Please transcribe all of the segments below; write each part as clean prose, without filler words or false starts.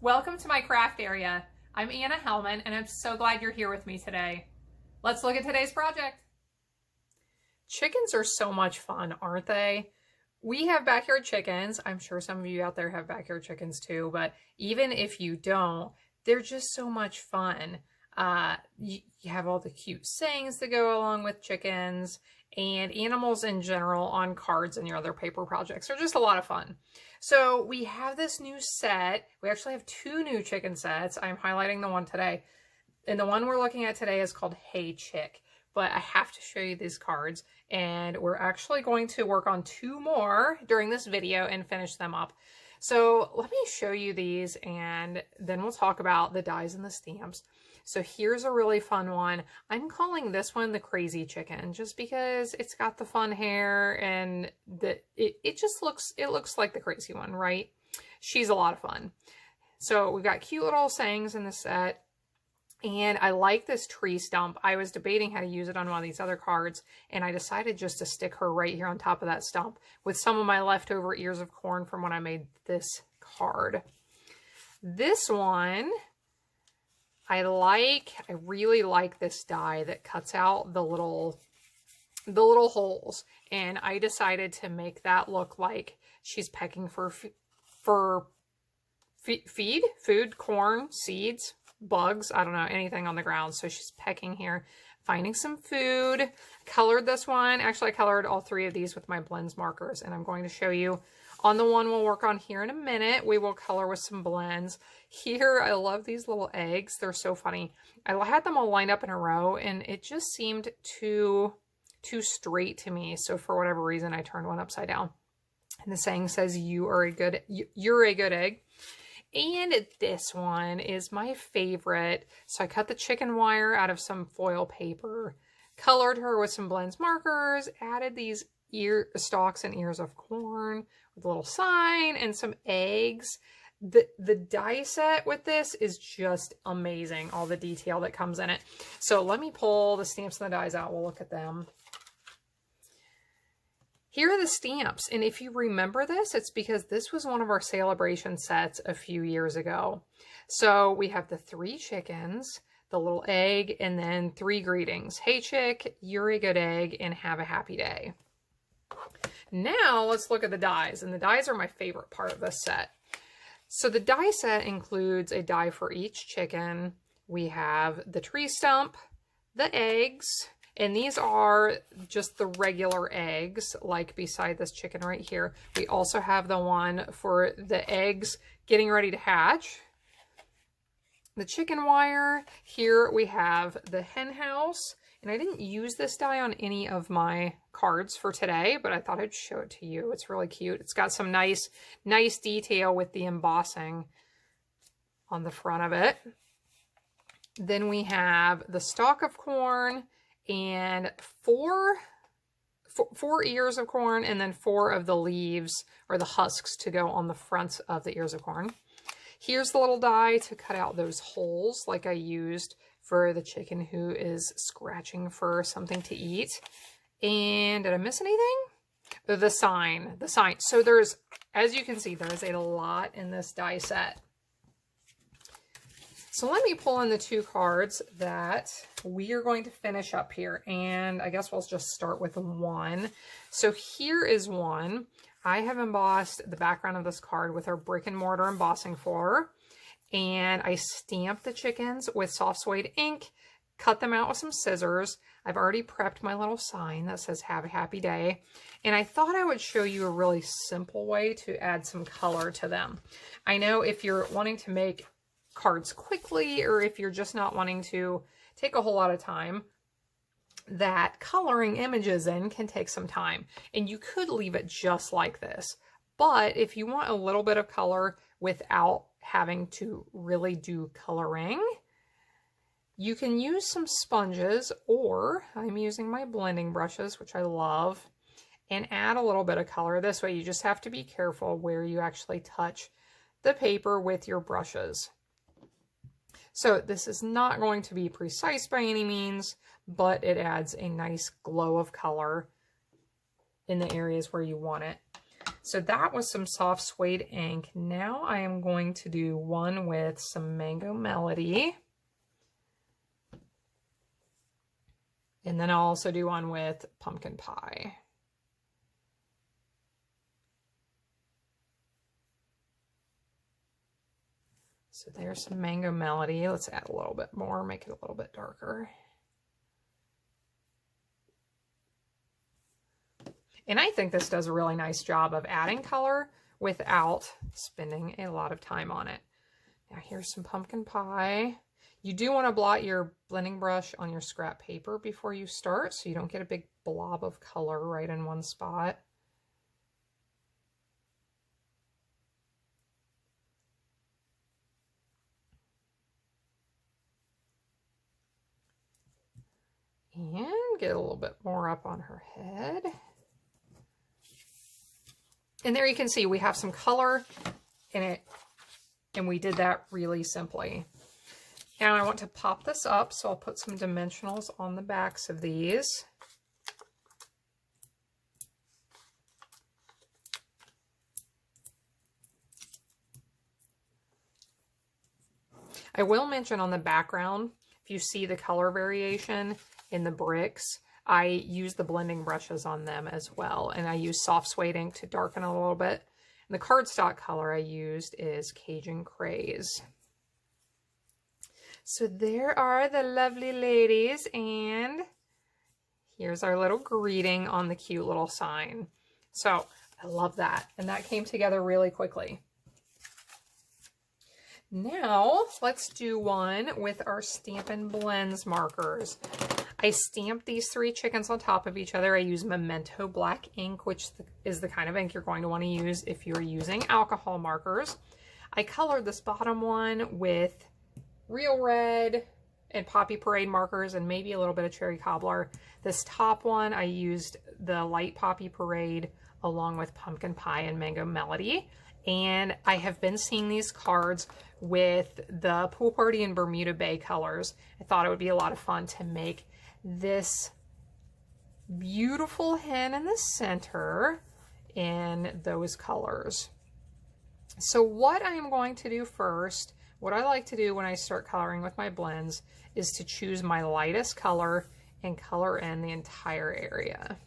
Welcome to my craft area. I'm Anna Hellman and I'm so glad you're here with me today. Let's look at today's project. Chickens are so much fun, aren't they? We have backyard chickens. I'm sure some of you out there have backyard chickens too, but even if you don't, they're just so much fun. You have all the cute sayings that go along with chickens, and animals in general on cards and your other paper projects are just a lot of fun. So we have this new set. We actually have two new chicken sets. I'm highlighting the one today. And the one we're looking at today is called Hey Chick. But I have to show you these cards. And we're actually going to work on two more during this video and finish them up. So let me show you these and then we'll talk about the dies and the stamps. So here's a really fun one. I'm calling this one the Crazy Chicken just because it's got the fun hair and it just looks like the crazy one, right? She's a lot of fun. So we've got cute little sayings in the set. And I like this tree stump. I was debating how to use it on one of these other cards, and I decided just to stick her right here on top of that stump with some of my leftover ears of corn from when I made this card. This one, I really like this die that cuts out the little holes, and I decided to make that look like she's pecking for food, corn, seeds, bugs, I don't know, anything on the ground. So she's pecking here, finding some food. Colored this one. Actually, I colored all three of these with my blends markers, and I'm going to show you on the one we'll work on here in a minute. We will color with some blends. Here, I love these little eggs. They're so funny. I had them all lined up in a row, and it just seemed too straight to me. So for whatever reason, I turned one upside down. And the saying says, you're a good egg. And this one is my favorite. So I cut the chicken wire out of some foil paper, colored her with some blends markers, added these stalks and ears of corn with a little sign and some eggs. The die set with this is just amazing, all the detail that comes in it. So let me pull the stamps and the dies out. We'll look at them. Here are the stamps, and if you remember this, it's because this was one of our celebration sets a few years ago. So we have the 3 chickens, the little egg, and then 3 greetings. Hey chick, you're a good egg, and have a happy day. Now let's look at the dies, and the dies are my favorite part of this set. So the die set includes a die for each chicken. We have the tree stump, the eggs, and these are just the regular eggs, like beside this chicken right here. We also have the one for the eggs getting ready to hatch. The chicken wire. Here we have the hen house. And I didn't use this die on any of my cards for today, but I thought I'd show it to you. It's really cute. It's got some nice detail with the embossing on the front of it. Then we have the stalk of corn, and four ears of corn, and then 4 of the leaves or the husks to go on the front of the ears of corn. Here's the little die to cut out those holes like I used for the chicken who is scratching for something to eat. And did I miss anything? The sign. So there's, as you can see, there's a lot in this die set. So let me pull in the 2 cards that we are going to finish up here. And I guess we'll just start with one. So here is one. I have embossed the background of this card with our brick and mortar embossing floor. And I stamped the chickens with soft suede ink, cut them out with some scissors. I've already prepped my little sign that says have a happy day. And I thought I would show you a really simple way to add some color to them. I know if you're wanting to make cards quickly, or if you're just not wanting to take a whole lot of time, that coloring images in can take some time, and you could leave it just like this. But if you want a little bit of color without having to really do coloring, you can use some sponges, or I'm using my blending brushes, which I love, and add a little bit of color. This way you just have to be careful where you actually touch the paper with your brushes. So this is not going to be precise by any means, but it adds a nice glow of color in the areas where you want it. So that was some soft suede ink. Now I am going to do one with some Mango Melody. And then I'll also do one with Pumpkin Pie. So there's some Mango Melody. Let's add a little bit more, make it a little bit darker. And I think this does a really nice job of adding color without spending a lot of time on it. Now here's some Pumpkin Pie. You do want to blot your blending brush on your scrap paper before you start so you don't get a big blob of color right in one spot. And get a little bit more up on her head. And there you can see we have some color in it, and we did that really simply. Now I want to pop this up, so I'll put some dimensionals on the backs of these. I will mention on the background, if you see the color variation in the bricks, I use the blending brushes on them as well, and I use soft suede ink to darken a little bit. And the cardstock color I used is Cajun Craze. So there are the lovely ladies, and here's our little greeting on the cute little sign. So I love that, and that came together really quickly. Now let's do one with our Stampin' Blends markers. I stamped these 3 chickens on top of each other. I use Memento black ink, which is the kind of ink you're going to want to use if you're using alcohol markers. I colored this bottom one with Real Red and Poppy Parade markers and maybe a little bit of Cherry Cobbler. This top one, I used the light Poppy Parade along with Pumpkin Pie and Mango Melody. And I have been seeing these cards with the Pool Party and Bermuda Bay colors. I thought it would be a lot of fun to make this beautiful hen in the center in those colors. So what I am going to do first, what I like to do when I start coloring with my blends, is to choose my lightest color and color in the entire area.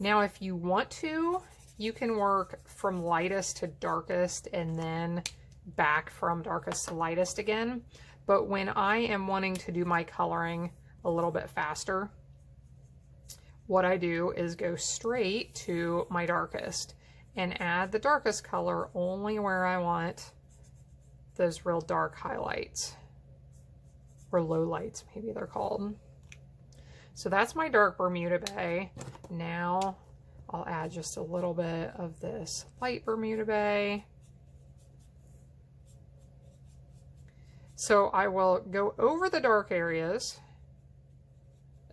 Now, if you want to, you can work from lightest to darkest and then back from darkest to lightest again. But when I am wanting to do my coloring a little bit faster, what I do is go straight to my darkest and add the darkest color only where I want those real dark highlights, or lowlights maybe they're called. So that's my dark Bermuda Bay. Now I'll add just a little bit of this light Bermuda Bay. So I will go over the dark areas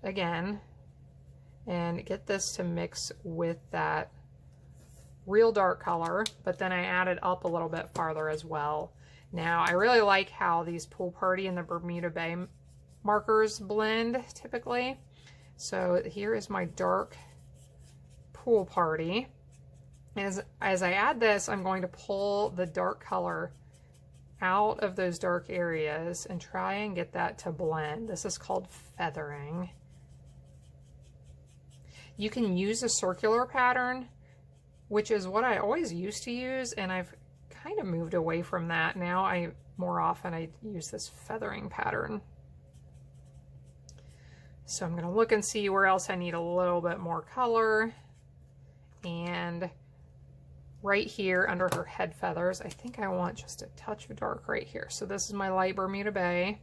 again and get this to mix with that real dark color, but then I add it up a little bit farther as well. Now I really like how these Pool Party and the Bermuda Bay markers blend typically. So here is my dark Pool Party. As I add this, I'm going to pull the dark color out of those dark areas and try and get that to blend. This is called feathering. You can use a circular pattern, which is what I always used to use, and I've kind of moved away from that. Now more often I use this feathering pattern. So I'm going to look and see where else I need a little bit more color. And right here under her head feathers, I think I want just a touch of dark right here. So this is my light Bermuda Bay.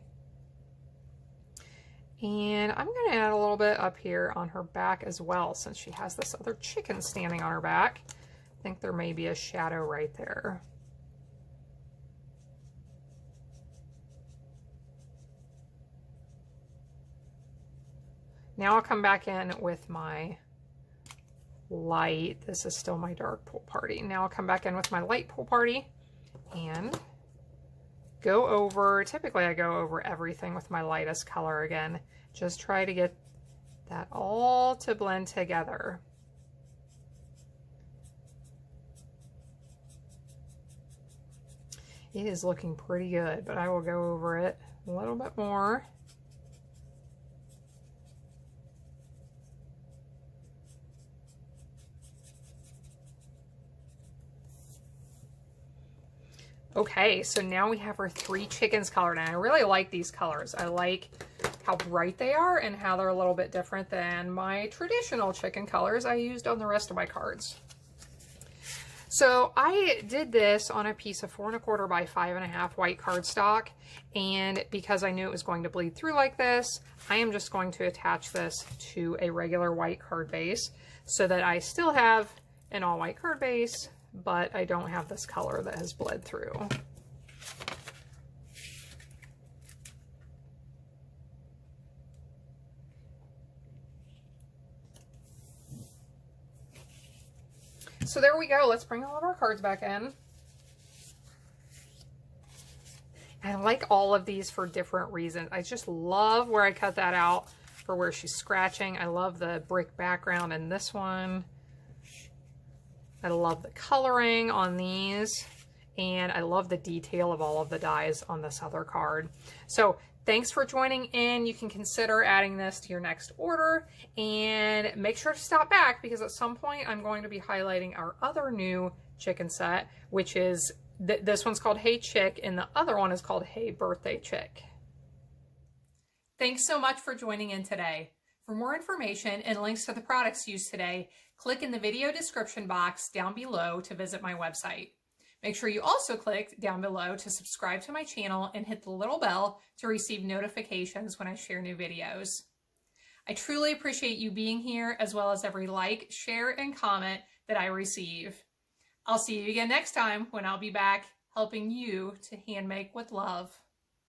And I'm going to add a little bit up here on her back as well, since she has this other chicken standing on her back. I think there may be a shadow right there. Now I'll come back in with my light. This is still my dark pool party. Now I'll come back in with my light pool party and go over, typically I go over everything with my lightest color again. Just try to get that all to blend together. It is looking pretty good, but I will go over it a little bit more. Okay, so now we have our 3 chickens colored, and I really like these colors. I like how bright they are and how they're a little bit different than my traditional chicken colors I used on the rest of my cards. So I did this on a piece of 4 1/4 by 5 1/2 white cardstock, and because I knew it was going to bleed through like this, I am just going to attach this to a regular white card base so that I still have an all white card base, but I don't have this color that has bled through. So there we go. Let's bring all of our cards back in. I like all of these for different reasons. I just love where I cut that out for where she's scratching. I love the brick background in this one. I love the coloring on these, and I love the detail of all of the dies on this other card. So thanks for joining in. You can consider adding this to your next order, and make sure to stop back because at some point I'm going to be highlighting our other new chicken set, which is, this one's called Hey Chick, and the other one is called Hey Birthday Chick. Thanks so much for joining in today. For more information and links to the products used today, click in the video description box down below to visit my website. Make sure you also click down below to subscribe to my channel and hit the little bell to receive notifications when I share new videos. I truly appreciate you being here, as well as every like, share, and comment that I receive. I'll see you again next time when I'll be back helping you to hand make with love.